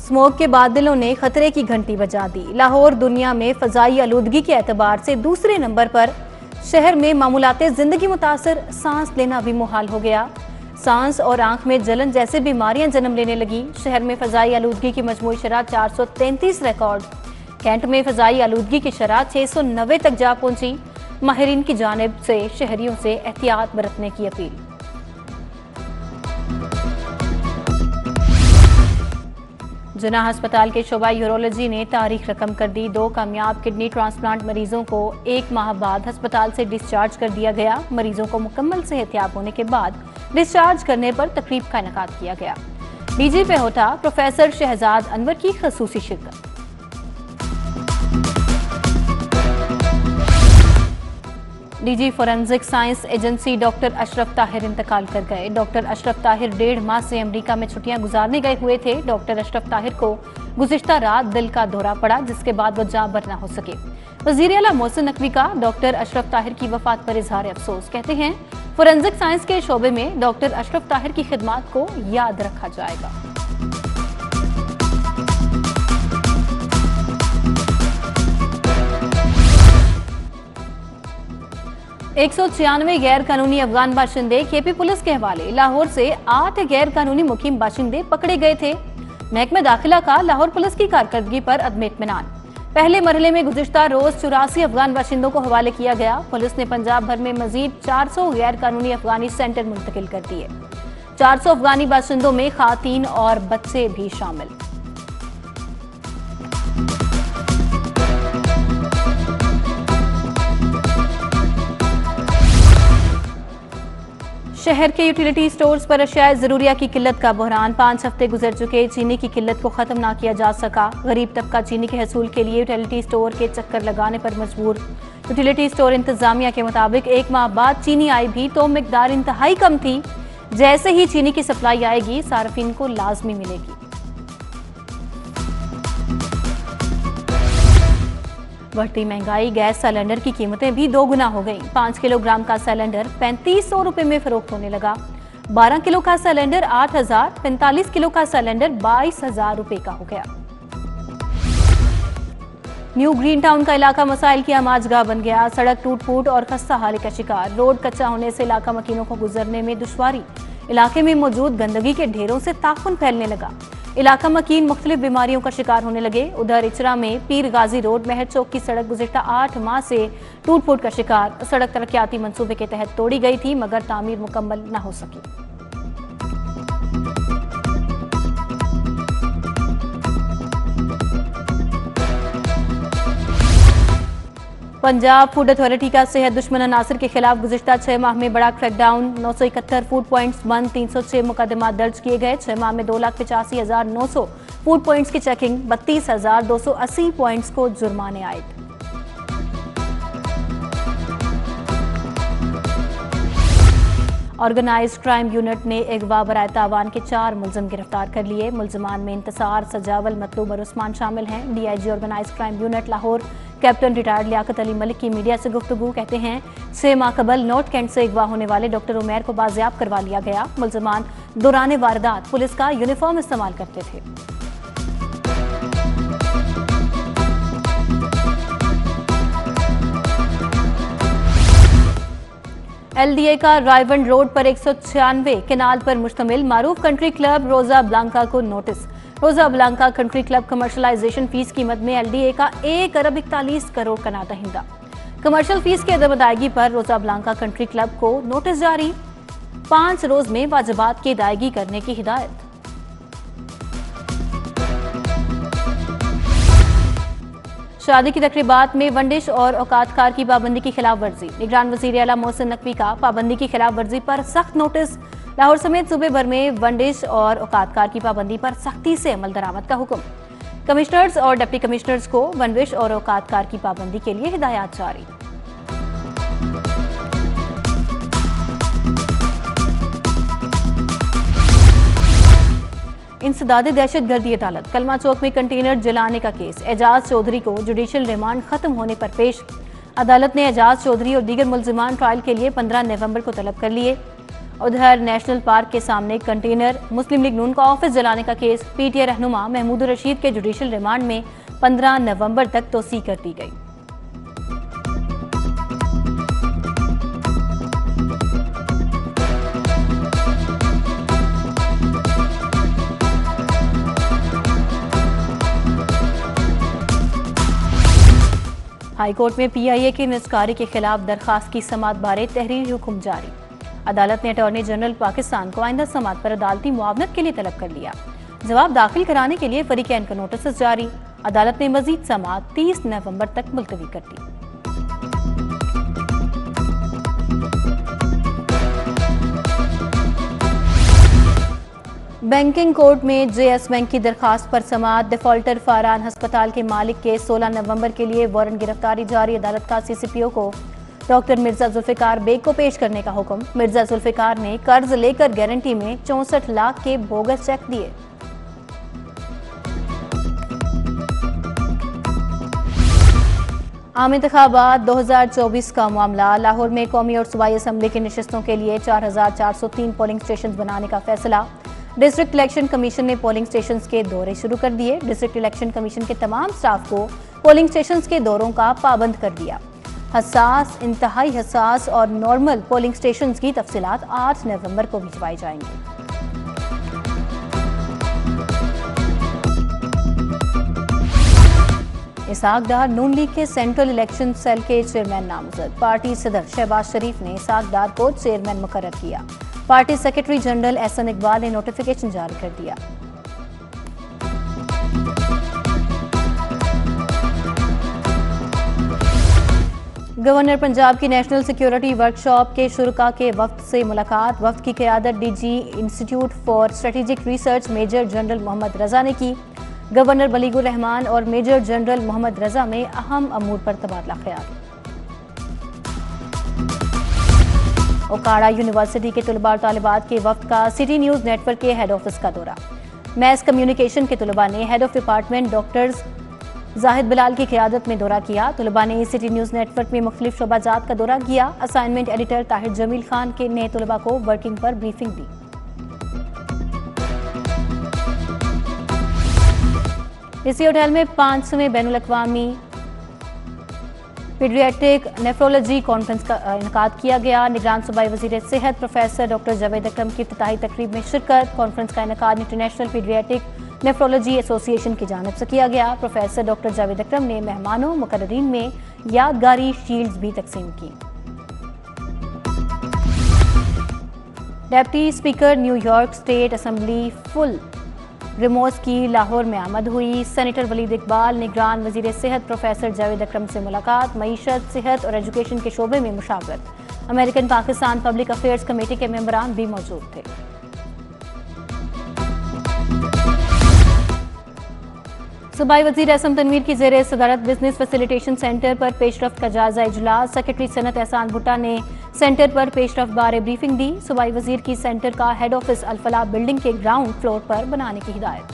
Smoke के बादलों ने खतरे की घंटी बजा दी। लाहौर दुनिया में फजाई आलूदगी के एतबार से दूसरे नंबर पर। शहर में मामूलाते जिंदगी मुतासर, सांस लेना भी मुहाल हो गया। सांस और आंख में जलन जैसे बीमारियां जन्म लेने लगी। शहर में फजाई आलूदगी की मजमूई शरह 433 रिकॉर्ड। कैंट में फजाई आलूदगी की शरह 690 तक जा पहुंची। माहिरीन की जानिब से शहरियों से एहतियात बरतने की अपील। जिन्ना अस्पताल के शोबा यूरोलॉजी ने तारीख रकम कर दी। 2 कामयाब किडनी ट्रांसप्लांट मरीजों को 1 माह बाद अस्पताल से डिस्चार्ज कर दिया गया। मरीजों को मुकम्मल सेहतियाब होने के बाद डिस्चार्ज करने पर तकरीब का इनेकाद किया गया। डीजी पे होता प्रोफेसर शहजाद अनवर की खसूसी शिरकत। DG forensic science agency doctor Ashraf Tahir इंतकाल कर गए। डॉक्टर अशरफ ताहिर 1.5 माह से अमेरिका में छुट्टियां गुजारने गए हुए थे। डॉक्टर अशरफ ताहिर को गुज़िश्ता रात दिल का दौरा पड़ा, जिसके बाद वो जाँ बर न हो सके। वज़ीर आला मोहसिन नकवी का डॉक्टर अशरफ ताहिर की वफात पर इजहार अफसोस। कहते हैं फोरेंसिक साइंस के शोबे में डॉक्टर अशरफ ताहिर की खिदमात को याद रखा जाएगा। 196 गैर कानूनी अफगान बाशिंदे केपी पुलिस के हवाले। लाहौर से 8 गैर कानूनी मुकीम बाशिंदे पकड़े गए थे। महकमा दाखिला का लाहौर पुलिस की कारकर्दगी पर अदम इत्मीनान। पहले मरहले में गुज़िश्ता रोज 84 अफगान बाशिंदों को हवाले किया गया। पुलिस ने पंजाब भर में मजीद 400 गैर कानूनी अफगानी सेंटर मुंतकिल कर दिए। 400 अफगानी बाशिंदों में खातीन और बच्चे भी शामिल। शहर के यूटिलिटी स्टोर्स पर अशियाए ज़रूरिया की किल्लत का बहरान। 5 हफ्ते गुजर चुके, चीनी की किल्लत को खत्म ना किया जा सका। गरीब तबका चीनी के हसूल के लिए यूटिलिटी स्टोर के चक्कर लगाने पर मजबूर। यूटिलिटी स्टोर इंतजामिया के मुताबिक 1 माह बाद चीनी आई भी तो मिकदार इंतहाई कम थी। जैसे ही चीनी की सप्लाई आएगी सार्फिन को लाजमी मिलेगी। बढ़ती महंगाई, गैस सिलेंडर की कीमतें भी 2 गुना हो गई। 5 किलोग्राम का सिलेंडर 3500 रुपए में फरोख्त होने लगा। 12 किलो का सिलेंडर 8000, 45 किलो का सिलेंडर 22,000 रुपए का हो गया। न्यू ग्रीन टाउन का इलाका मसाइल की आमाजगाह बन गया। सड़क टूट फूट और खस्ता हाल का शिकार। रोड कच्चा होने से इलाका मकीनों को गुजरने में दुश्वारी। इलाके में मौजूद गंदगी के ढेरों से ताफुन फैलने लगा। इलाका मकीन मुख्तलिफ बीमारियों का शिकार होने लगे। उधर इचरा में पीर गाजी रोड महर चौक की सड़क गुज़िश्ता 8 माह से टूट फूट का शिकार। सड़क तरक्याती मंसूबे के तहत तोड़ी गई थी मगर तामीर मुकम्मल न हो सकी। पंजाब फूड अथॉरिटी का सेहत दुश्मन अनासर के खिलाफ गुज़िश्ता 6 माह में बड़ा क्रैकडाउन। 971 फूड पॉइंट्स बंद, 306 मुकदमा दर्ज किए गए। 6 माह में 2,85,900 फूड पॉइंट्स की चेकिंग। 32,280 पॉइंट्स को जुर्माने आए। ऑर्गेनाइज्ड क्राइम यूनिट ने अगवा बराए तावान के 4 मुलजिम गिरफ्तार कर लिए। मुलजिमान में इंतसार, सजावल, मतलूब और उस्मान शामिल हैं। DIG organized crime unit Lahore captain retired Liaquat Ali Malik की मीडिया से गुफ्तगू। कहते हैं 6 माह कबल नॉर्थ कैंट से अगवा होने वाले डॉक्टर उमैर को बाजियाब करवा लिया गया। मुलजिमान दौरान वारदात पुलिस का यूनिफॉर्म इस्तेमाल करते थे। LDA का रायवन रोड पर 196 केनाल पर मुश्तमिल मारूफ कंट्री क्लब रोजा ब्लांका को नोटिस। रोजा Blanca country club commercialisation fees कीमत में LDA का 1 अरब 41 करोड़ का नाता हिंदा। कमर्शियल फीस की अदम अदायगी पर रोजा ब्लांका कंट्री क्लब को नोटिस जारी। 5 रोज में वाजिबात की अदायगी करने की हिदायत। शादी की तकरीबात में वंडिश और औकातकार की पाबंदी की खिलाफ वर्जी। निगरान वज़ीर आला मोहसिन नकवी का पाबंदी की खिलाफ वर्जी पर सख्त नोटिस। लाहौर समेत सूबे भर में वंडिश और औकातकार की पाबंदी पर सख्ती से अमल दरामद का हुक्म। कमिश्नर्स और डिप्टी कमिश्नर्स को वंडिश और औकातकार की पाबंदी के लिए हिदायत जारी। इंसदादे दहशतगर्दी अदालत। कलमा चौक में कंटेनर जलाने का केस। एजाज चौधरी को जुडिशल रिमांड खत्म होने पर पेश। अदालत ने एजाज चौधरी और दीगर मुलजिमान ट्रायल के लिए 15 नवंबर को तलब कर लिए। उधर नेशनल पार्क के सामने कंटेनर मुस्लिम लीग नून का ऑफिस जलाने का केस पीटीआई रहनुमा महमूद रशीद के जुडिशियल रिमांड में 15 नवंबर तक तोसी कर दी गई। हाईकोर्ट में पीआईए के निजकारी के खिलाफ दरखास्त की समाअत बारे तहरीरी हुक्म जारी। अदालत ने अटॉर्नी जनरल पाकिस्तान को आइंदा समाअत पर अदालती मुआवनत के लिए तलब कर लिया। जवाब दाखिल कराने के लिए फरीकैन का नोटिस जारी। अदालत ने मजीद समाअत 30 नवंबर तक मुलतवी कर दी। बैंकिंग कोर्ट में जेएस बैंक की दरखास्त पर समाअत। डिफॉल्टर फारहान अस्पताल के मालिक के 16 नवंबर के लिए वारंट गिरफ्तारी जारी। अदालत का सीसीपीओ को डॉक्टर मिर्जा जुल्फिकार बेग को पेश करने का हुक्म। मिर्जा जुल्फिकार ने कर्ज लेकर गारंटी में 64 लाख के बोगस चेक दिए। आम इंतखाबात 2024 का मामला। लाहौर में कौमी और सूबाई असम्बली की नशिस्तों के लिए 4403 पोलिंग स्टेशन बनाने का फैसला। डिस्ट्रिक्ट इलेक्शन कमीशन ने पोलिंग स्टेशंस के दौरे शुरू कर दिए। डिस्ट्रिक्ट इलेक्शन कमीशन के तमाम स्टाफ को पोलिंग स्टेशंस के दौरों का पाबंद कर दिया। हसास, इंतहाई हसास और नॉर्मल पोलिंग स्टेशंस की तफसीलात 8 नवंबर को भिजवाई जाएंगी। इसहाक डार नून लीग के सेंट्रल इलेक्शन सेल के चेयरमैन नामजद। पार्टी सदर शहबाज शरीफ ने इसहाक डार को चेयरमैन मुकर्रर किया। Party secretary general Ahsan Iqbal ने नोटिफिकेशन जारी कर दिया। गवर्नर पंजाब की नेशनल सिक्योरिटी वर्कशॉप के शुरका के वफ्द से मुलाकात। वफ्द की क़यादत DG institute for strategic research major general Mohammad Raza ने की। गवर्नर बलीगुर रहमान और मेजर जनरल मोहम्मद रजा में अहम अमूर पर तबादला ख्याल। ओकाड़ा यूनिवर्सिटी के तलबा और तालिबात के वफ्द का सिटी न्यूज़ नेटवर्क के हेड ऑफिस का दौरा। मैस कम्युनिकेशन के तलबा ने head of department doctors Zahid Bilal की क़यादत में दौरा किया। तलबा ने सिटी न्यूज़ नेटवर्क में मुख्तलिफ शोबाजात का दौरा किया। असाइनमेंट एडिटर ताहिर जमील खान के ने तलबा को वर्किंग पर ब्रीफिंग दी। इसी होटल में 5वें बैनुल-अक़वामी पीडियाट्रिक नेफ्रोलॉजी कॉन्फ्रेंस का इनेकाद किया गया। निगरान सूबाई वज़ीर सेहत प्रोफेसर डॉक्टर जावेद अकरम की इफ्तिताही तकरीब में शिरकत। कॉन्फ्रेंस का इनेकाद इंटरनेशनल पीडियाट्रिक नेफ्रोलॉजी एसोसिएशन की जानिब से किया गया। प्रोफेसर डॉक्टर जावेद अकरम ने मेहमानों मुकर्ररीन में यादगारी शील्ड्स भी तकसीम की। Deputy speaker New York state assembly Phil Ramos की लाहौर में आमद हुई। सेनेटर वलीद इकबाल, निगरान वज़ीर सेहत प्रोफेसर जावेद अकरम से मुलाकात। मईशत, सेहत और एजुकेशन के शोबे में मुशावरत। American Pakistan public affairs committee के मेंबरान भी मौजूद थे। सूबाई वज़ीर एहसन तनवीर की ज़ेरे सदारत बिजनेस फैसिलिटेशन सेंटर पर पेशरफ्त का जायजा इजलास। सेक्रेटरी सनत एहसान भुट्टा ने सेंटर पर पेशरफ्त बारे ब्रीफिंग दी। सूबाई वज़ीर की सेंटर का हेड ऑफिस अल-फलाह बिल्डिंग के ग्राउंड फ्लोर पर बनाने की हिदायत।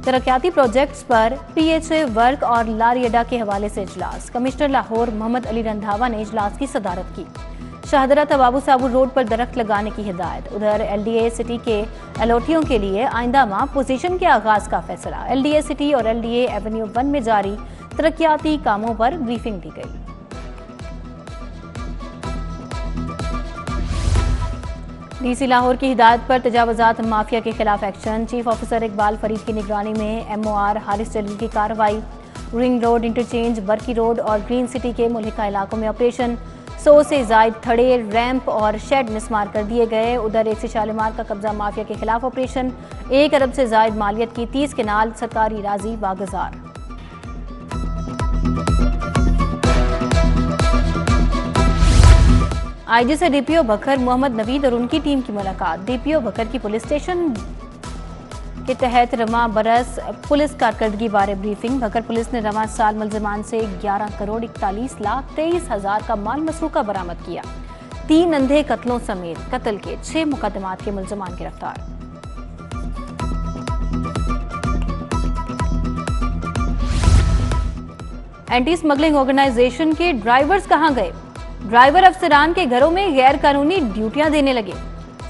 तरक्याती प्रोजेक्ट्स पर पीएचए वर्क और लारी अड्डा के हवाले से इजलास। कमिश्नर लाहौर मोहम्मद अली रंधावा ने इजलास की सदारत की। शाहदरा तबाबू साबू रोड पर दरख्त लगाने की हिदायत। उधर एलडीए सिटी के अलॉटियों के लिए आइंदा माह पोजीशन के आगाज का फैसला। एलडीए सिटी और एलडीए एवेन्यू 1 में जारी तरक्याती कामों पर ब्रीफिंग दी गई। डीसी लाहौर की हिदायत पर तजावुजात माफिया के खिलाफ action. Chief officer Iqbal Farid की निगरानी में एमओआर हारिस जलील की कार्रवाई। रिंग रोड, इंटरचेंज, बरकी रोड और ग्रीन सिटी के मुल्हिका इलाकों में ऑपरेशन। 100 से जायद थड़े, रैंप और शेड मिसमार कर दिए गए। उधर एसी शालीमार का कब्जा माफिया के खिलाफ ऑपरेशन। 1 अरब से जायद मालियत की 30 केनाल सरकारी राजी वागजार। आईजी से डीपीओ बखर मोहम्मद नवीद और उनकी टीम की मुलाकात। डीपीओ बखर की पुलिस स्टेशन के तहत रवा बरस पुलिस कारकर्दगी बारे ब्रीफिंग। बखर पुलिस ने रवा साल मुलजमान से 11 करोड़ 41 लाख 23 हजार का माल मसरूका बरामद किया। 3 अंधे कत्लों समेत कत्ल के 6 मुकदमात के मुलजमान गिरफ्तार। एंटी स्मगलिंग ऑर्गेनाइजेशन के ड्राइवर्स कहां गए? ड्राइवर अफसरान के घरों में गैर कानूनी ड्यूटियां देने लगे।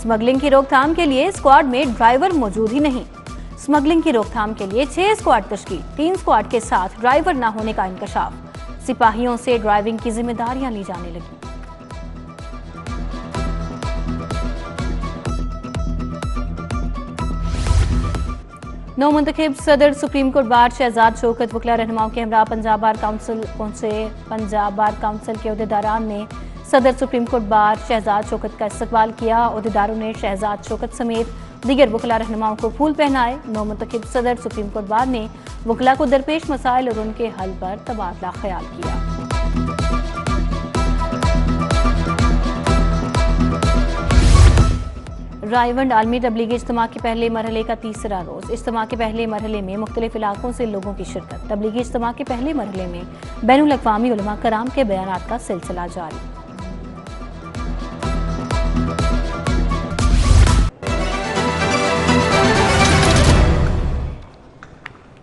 स्मगलिंग की रोकथाम के लिए स्क्वाड में ड्राइवर मौजूद ही नहीं। स्मगलिंग की रोकथाम के लिए 6 स्क्वाड तश्कील, 3 स्क्वाड के साथ ड्राइवर न होने का इंकशाफ। सिपाहियों से ड्राइविंग की जिम्मेदारियां ली जाने लगी। नवमुंतखब सदर supreme court bar Shahzad Shaukat वकला रहनुमाओं के हमरा पंजाब बार काउंसिल पहुंचे। पंजाब बार काउंसिल के अहदेदारान ने सदर supreme court bar Shahzad Shaukat का इस्तकबाल किया। अहदेदारों ने शहजाद शौकत समेत दीगर वकला रहनुमाओं को फूल पहनाए। नवमुंतखब सदर सुप्रीम कोर्ट बार ने वकला को दरपेश मसाइल और उनके हल पर तबादला ख्याल किया। रायवंड आलमी तबलीगी इज्तिमा के पहले मरहले का तीसरा रोज। इज्तिमा के पहले मरहले में मुख्तलिफ इलाकों से लोगों की शिरकत। तबलीगी इज्तिमा के पहले मरहले में बैनुल अक़वामी उलमा कराम के बयानात का सिलसिला जारी।